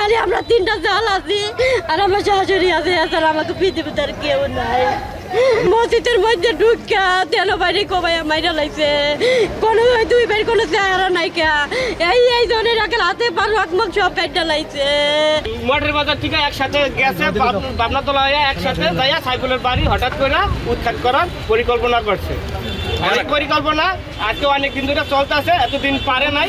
খালি আমরা তিনটা জাল আছি আর আমার শাশুড়ি আছে, এছাড়া আমাকে পৃথিবীতে আর কেউ নাই। মসজিদের মধ্যে ঢুকা তেল বাড়ি কমাইয়া মাইরা লাগছে, কোনো দুই ভাই কোনো চেহারা নাই কে, এই জনের একে হাতে পারো আকমাক সব পেটটা লাগছে। মঠের বাজার থেকে একসাথে গেছে বাবনাতলা একসাথে যাইয়া সাইফুলের বাড়ি হঠাৎ করে উৎখাত করার পরিকল্পনা করছে। অনেক পরিকল্পনা আজকে অনেক দিন ধরে চলতেছে, এতদিন পারে নাই।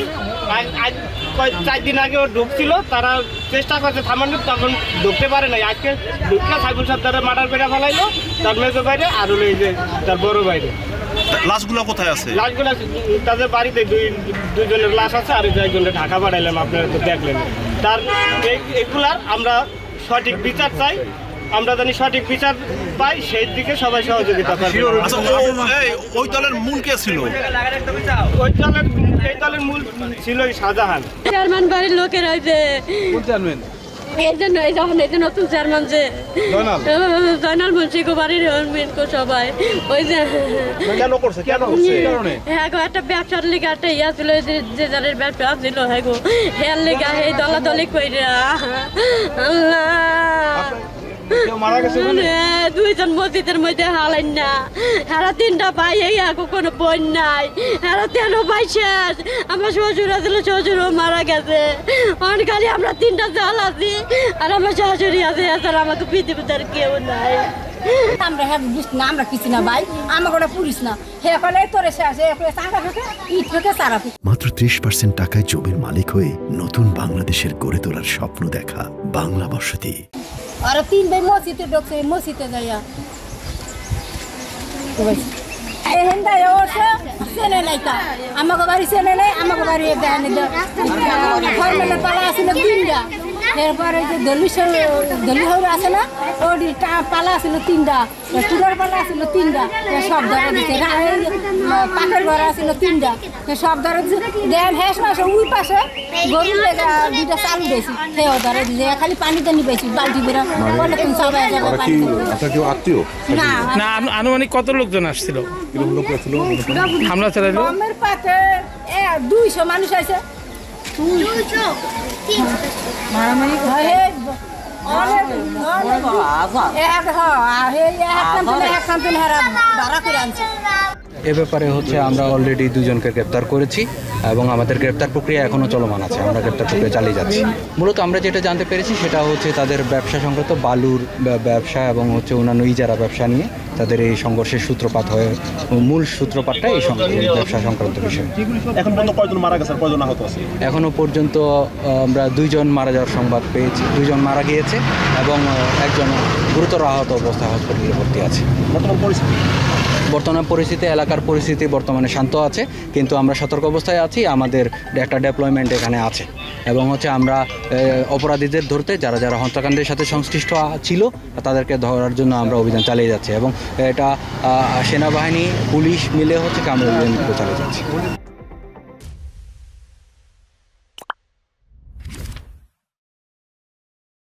4 দিন আগে ও ঢুকছিল, তারা চেষ্টা করছে থামানোর, তখন ঢুকতে পারে নাই। আজকে ঢুকলে সাইফুল সাহেব তারা মার্ডার করে ফেলাইলো, তার মেজো বাইরে আর হলো এই যে তার বড় বাইরে। লাশগুলো কোথায় আছে? লাশগুলো তাদের বাড়িতে দুইজনের লাশ আছে, আর একজনের ঢাকা পাঠাইলাম, আপনারা তো দেখলেন। তার এগুলার আমরা সঠিক বিচার চাই, আমরা জানি সঠিক বিচার পাই, সেই দিকে সবাই সহযোগিতা করবে। ওই দলের মূল কে ছিল? এই দলের মূল ছিল শাহজাহান। চেয়ারম্যান বাড়ির লোকের হয়েছে নতুন চেয়ারম্যান যে জয়নাল মুন্সি বাড়ির সবাই ওই যে একটা ব্যবসার লিগে একটা ইয়া ছিল, যে যাদের ব্যবসা ছিল হ্যাঁ গো, হেয়ার লিগা এই দলাদলি কইরা দুইজন মসজিদের মধ্যে হালাইন না, হারা 3টা ভাই, এই কোনো বোন নাই, হারা 13 ভাই শেষ। আমার শ্বশুর আছিল, শ্বশুরও মারা গেছে। খালি আমরা 3টা জাল আছি আর আমার শাশুড়ি আছে, এছাড়া আমাকে পৃথিবীতে আর কেউ নাই। আমরা হ্যাঁ বুঝ না, আমরা কিছু না ভাই, আমাকে ওটা পুলিশ না, হে ফলে তোরে শেষে চাঁদা থেকে ইট থেকে সারা। মাত্র 30% টাকায় জমির মালিক হয়ে নতুন বাংলাদেশের গড়ে তোলার স্বপ্ন দেখা বাংলা বসতি। আর 3 ভাই মসজিদে ঢুকছে, মসজিদে যাইয়া আমাকে বাড়ি চেনে নেই, আমাকে বাড়ি পালা আসছিল 3টা, এরপরে যে দলি হৌরা আছে না, ওর পালা আসছিল 3টা, চুলার পালা আসছিল 3টা, সব ধরে দিচ্ছে। পাখের ঘর আসছিল 3টা, সব ধরে দিচ্ছে। দেন হেস মাসে ওই পাশে গরুর লেগা 2টা চালু দিয়েছি, সেও ধরে দিচ্ছে। খালি পানিতে নিবেছি বালতি বেরা, বলে তুমি সবাই যাবে পানি। না আনুমানিক কত লোকজন আসছিল হামলা চালাইলো? গমের পাতে 200 মানুষ আছে। এ ব্যাপারে হচ্ছে আমরা অলরেডি 2জনকে গ্রেপ্তার করেছি এবং আমাদের গ্রেপ্তার প্রক্রিয়া এখনও চলমান আছে, আমরা গ্রেপ্তার প্রক্রিয়া চালিয়ে যাচ্ছি। মূলত আমরা যেটা জানতে পেরেছি সেটা হচ্ছে তাদের ব্যবসা সংক্রান্ত বালুর ব্যবসা এবং হচ্ছে অন্যান্য ইজারা ব্যবসা নিয়ে তাদের এই সংঘর্ষের সূত্রপাত হয়ে, মূল সূত্রপাতটা এই ব্যবসা সংক্রান্ত বিষয়। এখন পর্যন্ত কয়জন মারা গেছে, কয়জন আহত আছে? এখনও পর্যন্ত আমরা 2জন মারা যাওয়ার সংবাদ পেয়েছি, 2জন মারা গিয়েছে এবং একজন গুরুতর আহত অবস্থায় হসপিটালে ভর্তি আছে। বর্তমান পরিস্থিতি, এলাকার পরিস্থিতি বর্তমানে শান্ত আছে, কিন্তু আমরা সতর্ক অবস্থায় আছি। আমাদের একটা ডেপ্লয়মেন্ট এখানে আছে এবং হচ্ছে আমরা অপরাধীদের ধরতে যারা যারা হত্যাকাণ্ডের সাথে সংশ্লিষ্ট ছিল তাদেরকে ধরার জন্য আমরা অভিযান চালিয়ে যাচ্ছি এবং এটা সেনাবাহিনী পুলিশ মিলে হচ্ছে আমরা অভিযান চালিয়ে যাচ্ছি।